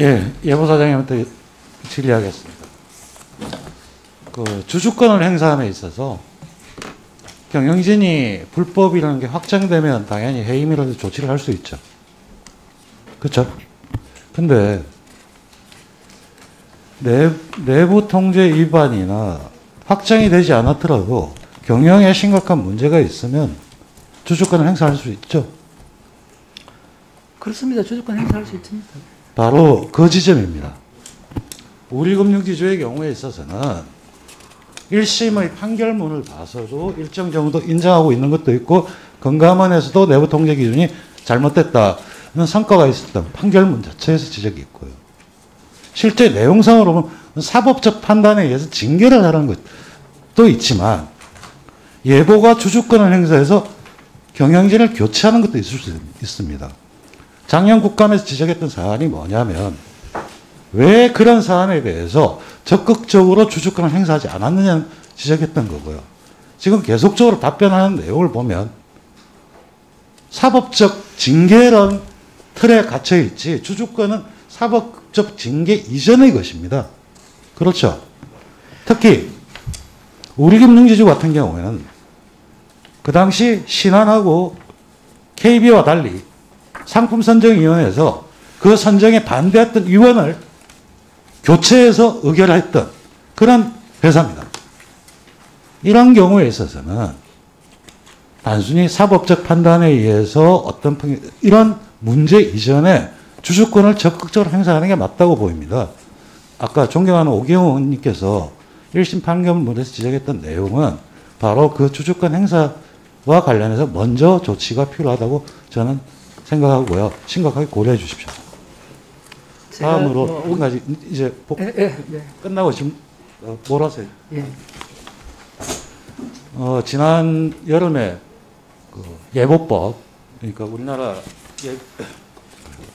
예, 예보사장님한테 질의하겠습니다. 그 주주권을 행사함에 있어서 경영진이 불법이라는 게 확정되면 당연히 해임이라도 조치를 할 수 있죠. 그렇죠? 근데 내부 통제 위반이나 확정이 되지 않았더라도 경영에 심각한 문제가 있으면 주주권을 행사할 수 있죠. 그렇습니다. 주주권 행사할 수 있습니다. 바로 그 지점입니다. 우리 금융지주의 경우에 있어서는 1심의 판결문을 봐서도 일정 정도 인정하고 있는 것도 있고 금감원에서도 내부 통제 기준이 잘못됐다는 성과가 있었던 판결문 자체에서 지적이 있고요. 실제 내용상으로 보면 사법적 판단에 의해서 징계를 하라는 것도 있지만 예보가 주주권을 행사해서 경영진을 교체하는 것도 있을 수 있습니다. 작년 국감에서 지적했던 사안이 뭐냐면 왜 그런 사안에 대해서 적극적으로 주주권을 행사하지 않았느냐는 지적했던 거고요. 지금 계속적으로 답변하는 내용을 보면 사법적 징계란 틀에 갇혀 있지 주주권은 사법적 징계 이전의 것입니다. 그렇죠. 특히 우리금융지주 같은 경우에는 그 당시 신한하고 KB와 달리 상품선정위원회에서 그 선정에 반대했던 위원을 교체해서 의결했던 그런 회사입니다. 이런 경우에 있어서는 단순히 사법적 판단에 의해서 어떤 이런 문제 이전에 주주권을 적극적으로 행사하는 게 맞다고 보입니다. 아까 존경하는 오경호 의원님께서 1심 판결문에서 지적했던 내용은 바로 그 주주권 행사와 관련해서 먼저 조치가 필요하다고 저는 생각하고요. 심각하게 고려해 주십시오. 다음으로 한 가지 이제 끝나고 지금 뭘 하세요? 예. 지난 여름에 그 예보법 그러니까 우리나라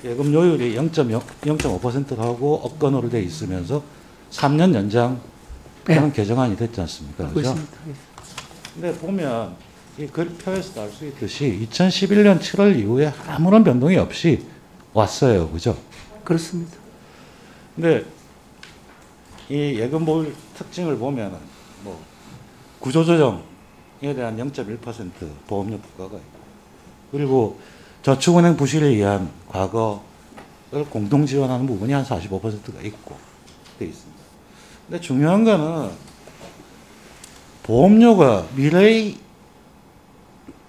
예금 요율이 0.5%하고 억건으로 돼 있으면서 3년 연장하는 개정안이 됐지 않습니까? 그렇죠? 근데 보면 이 글표에서 알 수 있듯이 2011년 7월 이후에 아무런 변동이 없이 왔어요. 그죠? 그렇습니다. 근데 이 예금보율 특징을 보면은 뭐 구조조정에 대한 0.1% 보험료 부과가 있고 그리고 저축은행 부실에 의한 과거를 공동 지원하는 부분이 한 45%가 있고 돼 있습니다. 근데 중요한 거는 보험료가 미래의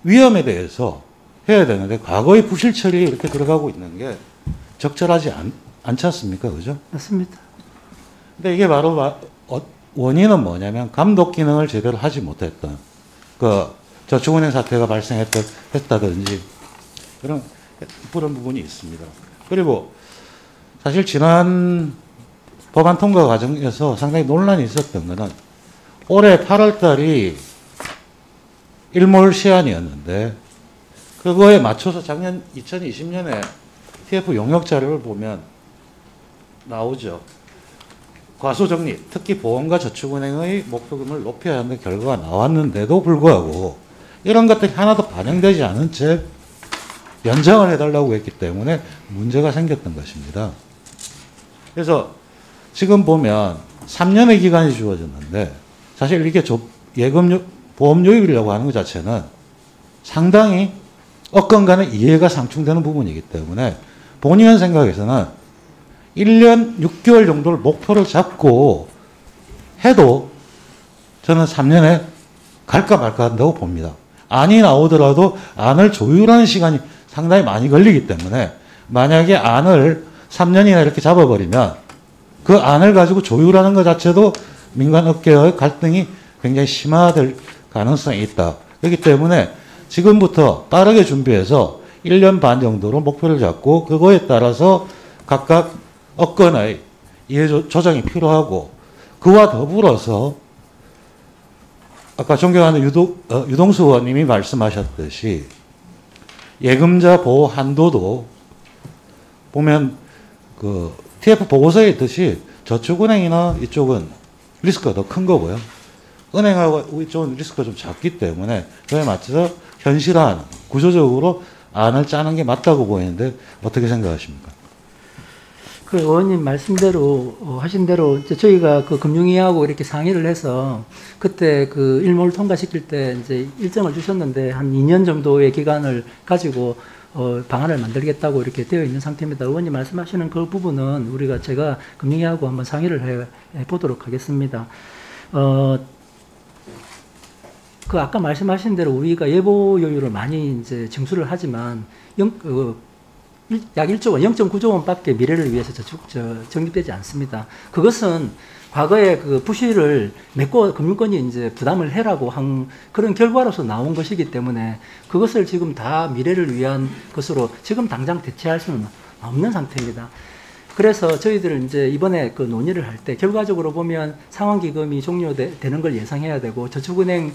위험에 대해서 해야 되는데 과거의 부실 처리에 이렇게 들어가고 있는 게 적절하지 않지 않습니까? 그죠? 맞습니다. 근데 이게 바로 원인은 뭐냐면 감독 기능을 제대로 하지 못했던 그 저축은행 사태가 발생했다든지 그런 부분이 있습니다. 그리고 사실 지난 법안 통과 과정에서 상당히 논란이 있었던 것은 올해 8월 달이 일몰 시한이었는데 그거에 맞춰서 작년 2020년에 TF 용역 자료를 보면 나오죠. 과소적립, 특히 보험과 저축은행의 목표금을 높여야 하는 결과가 나왔는데도 불구하고 이런 것들이 하나도 반영되지 않은 채 연장을 해달라고 했기 때문에 문제가 생겼던 것입니다. 그래서 지금 보면 3년의 기간이 주어졌는데 사실 이게 보험료율이라고 하는 것 자체는 상당히 업권 간의 이해가 상충되는 부분이기 때문에 본의원 생각에서는 1년 6개월 정도를 목표를 잡고 해도 저는 3년에 갈까 말까 한다고 봅니다. 안이 나오더라도 안을 조율하는 시간이 상당히 많이 걸리기 때문에 만약에 안을 3년이나 이렇게 잡아버리면 그 안을 가지고 조율하는 것 자체도 민간업계의 갈등이 굉장히 심화될 가능성이 있다. 그렇기 때문에 지금부터 빠르게 준비해서 1년 반 정도로 목표를 잡고 그거에 따라서 각각 업권의 이해 조정이 필요하고 그와 더불어서 아까 존경하는 유동수 의원님이 말씀하셨듯이 예금자 보호 한도도 보면 그 TF 보고서에 있듯이 저축은행이나 이쪽은 리스크가 더 큰 거고요. 은행하고 이쪽은 리스크가 좀 작기 때문에 그에 맞춰서 현실화하는 구조적으로 안을 짜는 게 맞다고 보이는데 어떻게 생각하십니까? 그 의원님 말씀대로 하신 대로 이제 저희가 그 금융위하고 이렇게 상의를 해서 그때 그 일몰 통과시킬 때 이제 일정을 주셨는데 한 2년 정도의 기간을 가지고 방안을 만들겠다고 이렇게 되어 있는 상태입니다. 의원님 말씀하시는 그 부분은 우리가 제가 금융위하고 한번 상의를 해 보도록 하겠습니다. 그 아까 말씀하신 대로 우리가 예보율을 많이 이제 징수를 하지만 약 1조 원, 0.9조 원밖에 미래를 위해서 적립되지 않습니다. 그것은 과거에 그 부실을 메꿔 금융권이 이제 부담을 해라고 한 그런 결과로서 나온 것이기 때문에 그것을 지금 다 미래를 위한 것으로 지금 당장 대체할 수는 없는 상태입니다. 그래서 저희들은 이제 이번에 그 논의를 할 때 결과적으로 보면 상환기금이 종료되는 걸 예상해야 되고 저축은행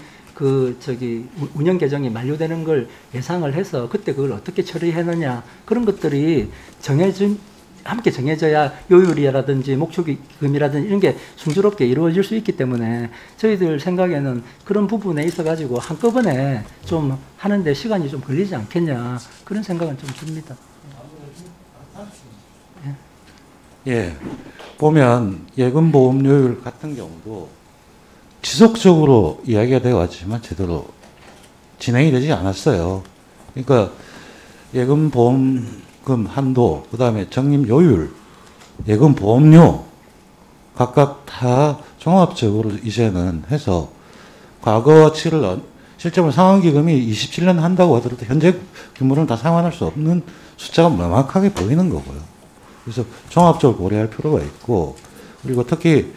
운영 개정이 만료되는 걸 예상을 해서 그때 그걸 어떻게 처리하느냐 그런 것들이 함께 정해져야 요율이라든지 목축기금이라든지 이런 게 순조롭게 이루어질 수 있기 때문에 저희들 생각에는 그런 부분에 있어 가지고 한꺼번에 좀 하는데 시간이 좀 걸리지 않겠냐 그런 생각은 좀 듭니다. 예, 보면 예금보험료율 같은 경우도 지속적으로 이야기가 되어 왔지만 제대로 진행이 되지 않았어요. 그러니까 예금보험금 한도, 그 다음에 적립요율, 예금보험료 각각 다 종합적으로 이제는 해서 과거치를 실제로 상환기금이 27년 한다고 하더라도 현재 규모는 다 상환할 수 없는 숫자가 명확하게 보이는 거고요. 그래서 종합적으로 고려할 필요가 있고, 그리고 특히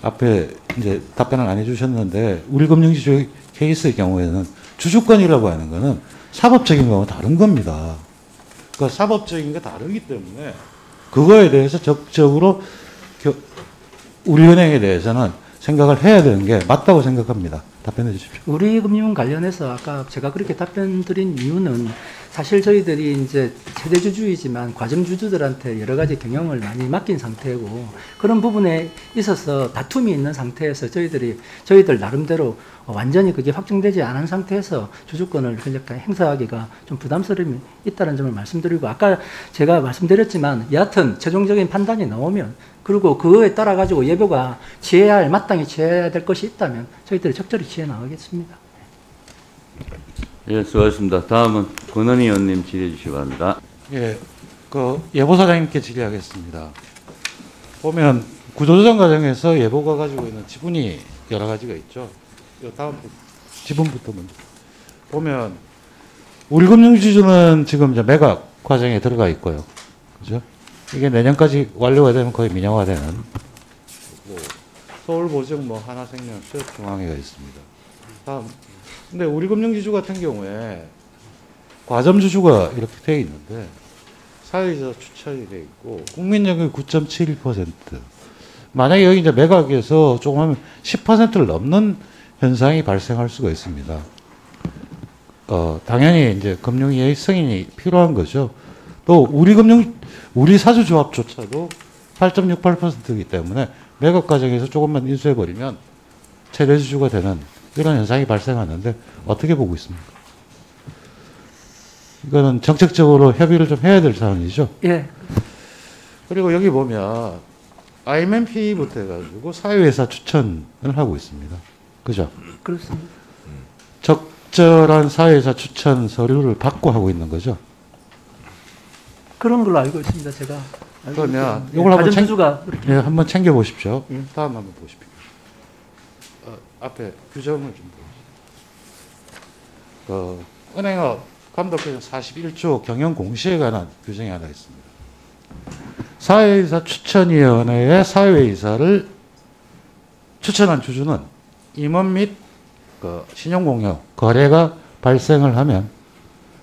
앞에 이제 답변을 안 해주셨는데 우리 금융지주 케이스의 경우에는 주주권이라고 하는 거는 사법적인 거와 다른 겁니다. 그러니까 사법적인 게 다르기 때문에 그거에 대해서 적극적으로 우리은행에 대해서는 생각을 해야 되는 게 맞다고 생각합니다. 답변해 주십시오. 우리 금융 관련해서 아까 제가 그렇게 답변 드린 이유는 사실 저희들이 이제 최대주주이지만 과점주주들한테 여러 가지 경영을 많이 맡긴 상태고 그런 부분에 있어서 다툼이 있는 상태에서 저희들 나름대로 완전히 그게 확정되지 않은 상태에서 주주권을 그러니까 행사하기가 좀 부담스러움이 있다는 점을 말씀드리고 아까 제가 말씀드렸지만 여하튼 최종적인 판단이 나오면 그리고 그거에 따라 가지고 예보가 마땅히 취해야 될 것이 있다면 저희들이 적절히 취해 나가겠습니다. 예, 수고하셨습니다. 다음은 권은희 의원님 질의해 주시기 바랍니다. 예, 그 예보사장님께 질의하겠습니다. 보면 구조조정 과정에서 예보가 가지고 있는 지분이 여러 가지가 있죠. 다음 지분부터 먼저 보면 우리 금융지주는 지금 이제 매각 과정에 들어가 있고요. 그죠? 이게 내년까지 완료가 되면 거의 민영화되는 서울보증, 하나생명, 수협중앙회가 있습니다. 다음, 근데 우리 금융지주 같은 경우에 과점주주가 이렇게 되어 있는데 사회이사 추천이 되어 있고 국민연금이 9.71%. 만약에 여기 이제 매각에서 조금 하면 10%를 넘는 현상이 발생할 수가 있습니다. 당연히 이제 금융위의 승인이 필요한 거죠. 또 우리 사주조합조차도 8.68%이기 때문에 매각 과정에서 조금만 인수해버리면 최대주주가 되는 이런 현상이 발생하는데 어떻게 보고 있습니까? 이거는 정책적으로 협의를 좀 해야 될 사항이죠. 예. 그리고 여기 보면 IMMP부터 해가지고 사회회사 추천을 하고 있습니다. 그죠? 그렇습니다. 적절한 사회회사 추천 서류를 받고 하고 있는 거죠. 그런 걸로 알고 있습니다. 제가. 그러면 이걸 한번 가점주주가 예, 한번 챙겨 보십시오. 예. 다음 한번 보십시오. 앞에 규정을 좀 보십시오. 은행업 감독규정 41조 경영 공시에 관한 규정이 하나 있습니다. 사회이사 추천위원회의 사회이사를 추천한 주주는 임원 및 신용공여 거래가 발생을 하면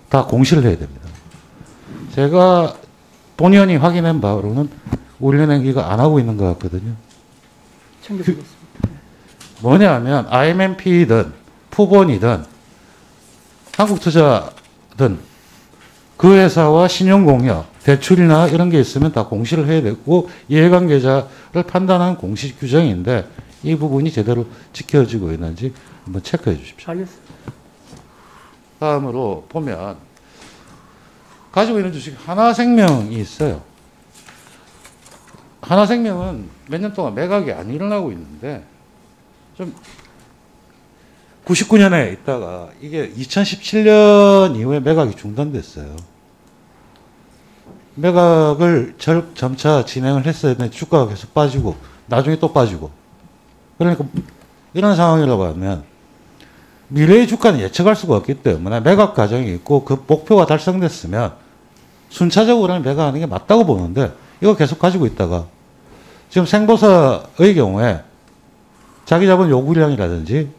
다 공시를 해야 됩니다. 제가 본의원이 확인한 바로는 우리은행 이거 안 하고 있는 것 같거든요. 챙겨드리겠습니다. 뭐냐면 IMMP든 푸본이든 한국투자든 그 회사와 신용공여, 대출이나 이런 게 있으면 다 공시를 해야 되고 이해관계자를 판단한 공시 규정인데 이 부분이 제대로 지켜지고 있는지 한번 체크해 주십시오. 알겠습니다. 다음으로 보면 가지고 있는 주식 하나생명이 있어요. 하나생명은 몇 년 동안 매각이 안 일어나고 있는데 좀 99년에 있다가 이게 2017년 이후에 매각이 중단됐어요. 매각을 점차 진행을 했어야 되는데 주가가 계속 빠지고 나중에 또 빠지고 그러니까 이런 상황이라고 하면 미래의 주가는 예측할 수가 없기 때문에 매각 과정이 있고 그 목표가 달성됐으면 순차적으로는 매각하는 게 맞다고 보는데 이거 계속 가지고 있다가 지금 생보사의 경우에 자기 자본 요구량이라든지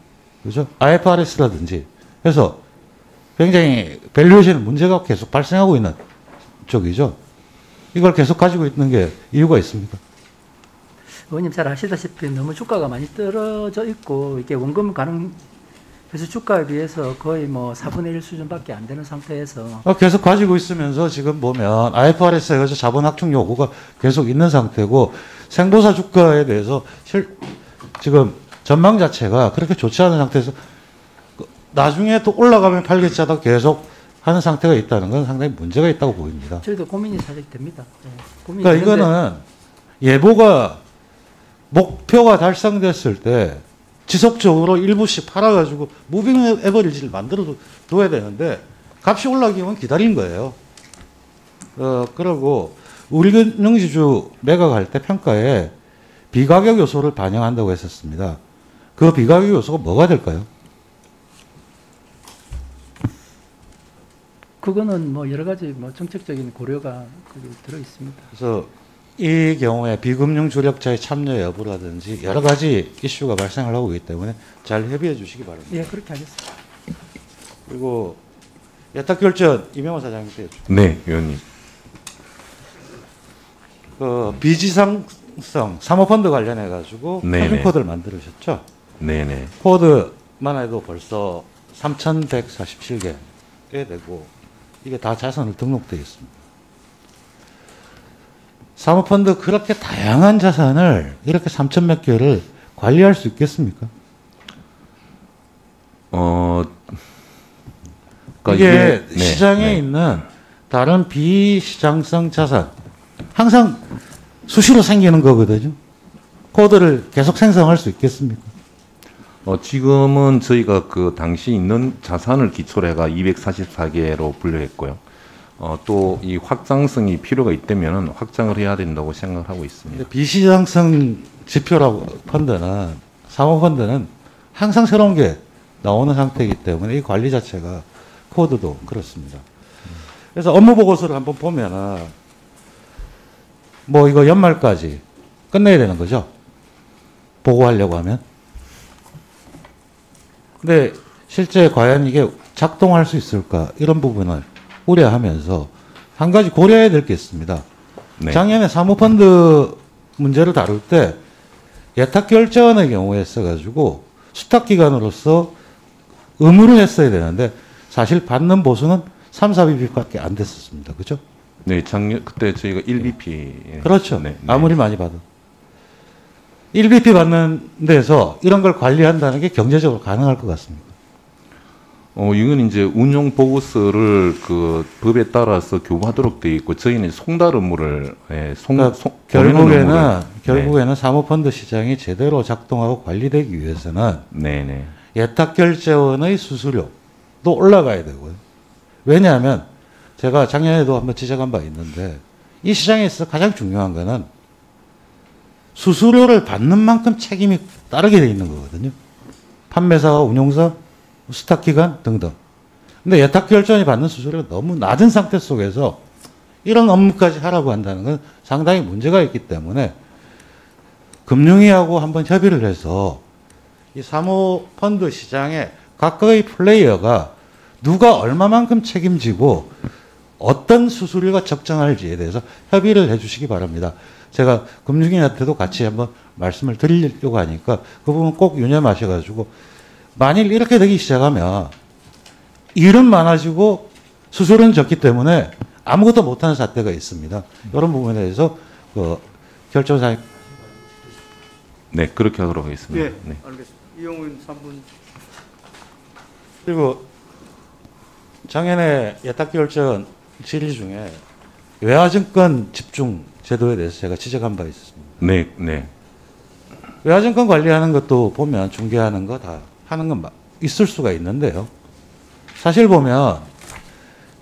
그죠? IFRS라든지 해서 굉장히 밸류에이션 문제가 계속 발생하고 있는 쪽이죠. 이걸 계속 가지고 있는 게 이유가 있습니까? 의원님 잘 아시다시피 너무 주가가 많이 떨어져 있고 이게 원금 가능 그래서 주가에 비해서 거의 뭐 4분의 1 수준밖에 안 되는 상태에서 계속 가지고 있으면서 지금 보면 IFRS에 의해서 자본 확충 요구가 계속 있는 상태고 생보사 주가에 대해서 지금 전망 자체가 그렇게 좋지 않은 상태에서 나중에 또 올라가면 팔겠지 하다 계속 하는 상태가 있다는 건 상당히 문제가 있다고 보입니다. 저희도 고민이 사실 됩니다. 고민이 그러니까 되는데 이거는 예보가 목표가 달성됐을 때 지속적으로 일부씩 팔아가지고 무빙 에버리지를 만들어 둬야 되는데 값이 올라가기만 기다린 거예요. 그리고 우리금융지주 매각할 때 평가에 비가격 요소를 반영한다고 했었습니다. 그 비가격 요소가 뭐가 될까요? 그거는 뭐 여러 가지 뭐 정책적인 고려가 거기 들어 있습니다. 그래서 이 경우에 비금융 주력자의 참여 여부라든지 여러 가지 이슈가 발생을 하고 있기 때문에 잘 협의해 주시기 바랍니다. 예, 그렇게 하겠습니다. 그리고 예탁결전 이명호 사장님께 네, 의원님. 그 비지상성 사모펀드 관련해 가지고 네네. 표준 코드를 만들으셨죠? 네네. 코드만 해도 벌써 3,147개에 되고 이게 다 자산을 등록되어 있습니다. 사모펀드 그렇게 다양한 자산을 이렇게 3천 몇 개를 관리할 수 있겠습니까? 그러니까 이게 네, 시장에 네. 있는 다른 비시장성 자산 항상 수시로 생기는 거거든요. 코드를 계속 생성할 수 있겠습니까? 지금은 저희가 그 당시 있는 자산을 기초로 해가 244개로 분류했고요. 또 이 확장성이 필요가 있다면 확장을 해야 된다고 생각을 하고 있습니다. 비시장성 지표라고 펀드는 사모펀드는 항상 새로운 게 나오는 상태이기 때문에 이 관리 자체가 코드도 그렇습니다. 그래서 업무 보고서를 한번 보면은 뭐 이거 연말까지 끝내야 되는 거죠. 보고하려고 하면. 근데 실제 과연 이게 작동할 수 있을까 이런 부분을 우려하면서 한 가지 고려해야 될 게 있습니다. 네. 작년에 사모펀드 문제를 다룰 때 예탁결제원의 경우에 써가지고 수탁기관으로서 의무를 했어야 되는데 사실 받는 보수는 3, 4bp밖에 안 됐었습니다. 그죠? 네, 작년 그때 저희가 1bp. 그렇죠. 네, 네. 아무리 많이 받아도. 1bp 받는 데서 이런 걸 관리한다는 게 경제적으로 가능할 것 같습니다. 이건 이제 운용 보고서를 그 법에 따라서 교부하도록 되어 있고 저희는 송달 업무를 그러니까 결국에는 사모펀드 시장이 제대로 작동하고 관리되기 위해서는 네네. 예탁결제원의 수수료도 올라가야 되고요. 왜냐하면 제가 작년에도 한번 지적한 바 있는데 이 시장에서 가장 중요한 거는 수수료를 받는 만큼 책임이 따르게 돼 있는 거거든요. 판매사와 운용사, 수탁기관 등등. 근데 예탁결제원이 받는 수수료가 너무 낮은 상태 속에서 이런 업무까지 하라고 한다는 건 상당히 문제가 있기 때문에 금융위하고 한번 협의를 해서 이 사모펀드 시장의 각각의 플레이어가 누가 얼마만큼 책임지고 어떤 수수료가 적정할지에 대해서 협의를 해 주시기 바랍니다. 제가 금융위한테도 같이 한번 말씀을 드리려고 하니까 그 부분 꼭 유념하셔가지고 만일 이렇게 되기 시작하면 일은 많아지고 수수료는 적기 때문에 아무것도 못하는 사태가 있습니다. 이런 부분에 대해서 그 결정사항. 네, 그렇게 하도록 하겠습니다. 예, 네. 알겠습니다. 이용훈 3분. 그리고 작년에 예탁결제원 질의 중에 외화증권 집중 제도에 대해서 제가 지적한 바 있습니다. 네, 네. 외화증권 관리하는 것도 보면 중개하는 거 다 하는 건 있을 수가 있는데요. 사실 보면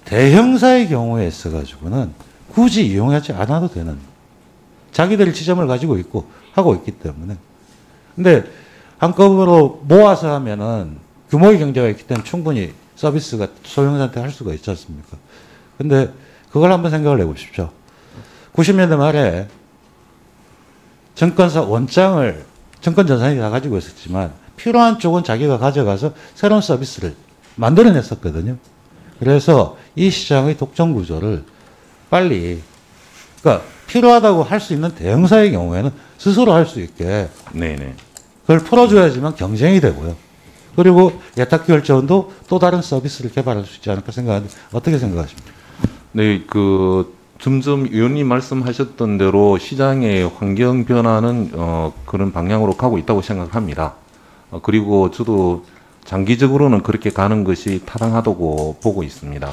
대형사의 경우에 있어가지고는 굳이 이용하지 않아도 되는 자기들이 지점을 가지고 있고 하고 있기 때문에. 근데 한꺼번으로 모아서 하면은 규모의 경제가 있기 때문에 충분히 서비스가 소형사한테 할 수가 있지 않습니까? 근데 그걸 한번 생각을 해보십시오. 90년대 말에 증권사 원장을 증권전산이 다 가지고 있었지만 필요한 쪽은 자기가 가져가서 새로운 서비스를 만들어냈었거든요. 그래서 이 시장의 독점 구조를 빨리, 그러니까 필요하다고 할 수 있는 대형사의 경우에는 스스로 할 수 있게 네, 네. 그걸 풀어줘야지만 경쟁이 되고요. 그리고 예탁결제원도 또 다른 서비스를 개발할 수 있지 않을까 생각하는데 어떻게 생각하십니까? 네, 점점 위원님 말씀하셨던 대로 시장의 환경 변화는 그런 방향으로 가고 있다고 생각합니다. 그리고 저도 장기적으로는 그렇게 가는 것이 타당하다고 보고 있습니다.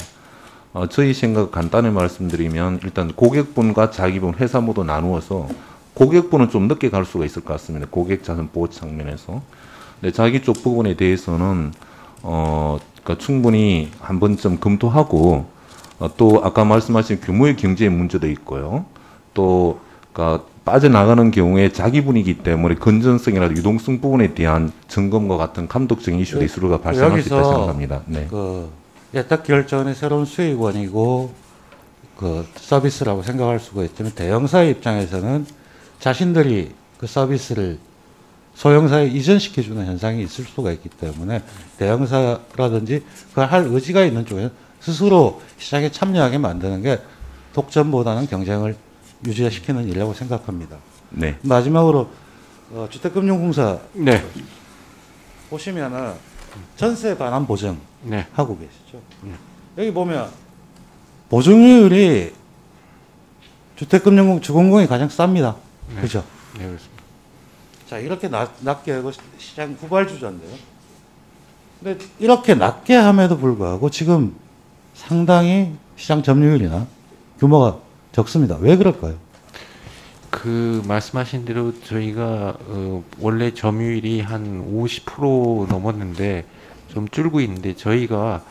저희 생각 간단히 말씀드리면 일단 고객분과 자기분 회사 모두 나누어서 고객분은 좀 늦게 갈 수가 있을 것 같습니다. 고객 자산 보호 측면에서. 근데 자기 쪽 부분에 대해서는 그러니까 충분히 한 번쯤 검토하고 또 아까 말씀하신 규모의 경제의 문제도 있고요. 또 그러니까 빠져나가는 경우에 자기 분이기 때문에 건전성이나 유동성 부분에 대한 점검과 같은 감독적인 이슈도 있을 수가 발생할 수 있다고 생각합니다. 네. 예탁결제원의 새로운 수익원이고 그 서비스라고 생각할 수가 있지만 대형사의 입장에서는 자신들이 그 서비스를 소형사에 이전시켜주는 현상이 있을 수가 있기 때문에 대형사라든지 그걸 할 의지가 있는 쪽에는 스스로 시장에 참여하게 만드는 게 독점보다는 경쟁을 유지시키는 일이라고 생각합니다. 네. 마지막으로 주택금융공사 네. 보시면은 전세 반환 보증 네. 하고 계시죠. 여기 보면 보증률이 주택금융공 주공공이 가장 쌉니다. 네. 그죠? 네, 그렇습니다. 자, 이렇게 낮게 하고 시장 후발주자인데요. 근데 이렇게 낮게 함에도 불구하고 지금 상당히 시장 점유율이나 규모가 적습니다. 왜 그럴까요? 그 말씀하신 대로 저희가 원래 점유율이 한 50% 넘었는데 좀 줄고 있는데 저희가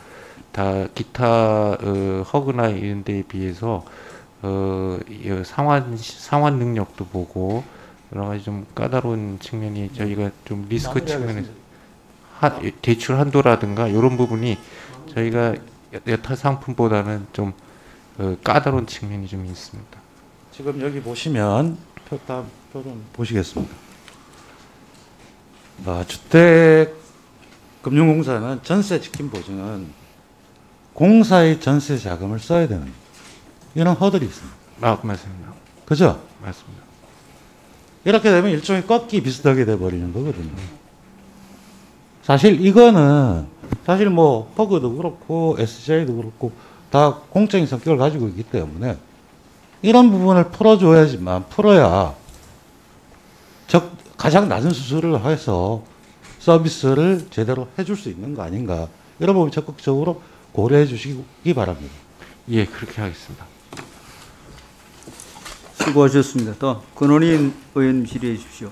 다 기타 허그나 이런 데에 비해서 이 상환 능력도 보고 여러 가지 좀 까다로운 측면이 저희가 좀 리스크 측면에서 대출 한도라든가 이런 부분이 저희가 여타 상품보다는 좀 까다로운 측면이 좀 있습니다. 지금 여기 보시면 다음 표를 보시겠습니다. 주택금융공사는 전세 지킴 보증은 공사의 전세 자금을 써야 되는 이런 허들이 있습니다. 맞습니다. 그죠? 맞습니다. 이렇게 되면 일종의 꺾기 비슷하게 돼버리는 거거든요. 사실 이거는 사실 뭐 허그도 그렇고 SJ도 그렇고 다 공적인 성격을 가지고 있기 때문에 이런 부분을 풀어줘야지만 풀어야 가장 낮은 수수료를 해서 서비스를 제대로 해줄 수 있는 거 아닌가 이런 부분 적극적으로 고려해 주시기 바랍니다. 예, 그렇게 하겠습니다. 수고하셨습니다. 또 권원희 의원 질의해 주십시오.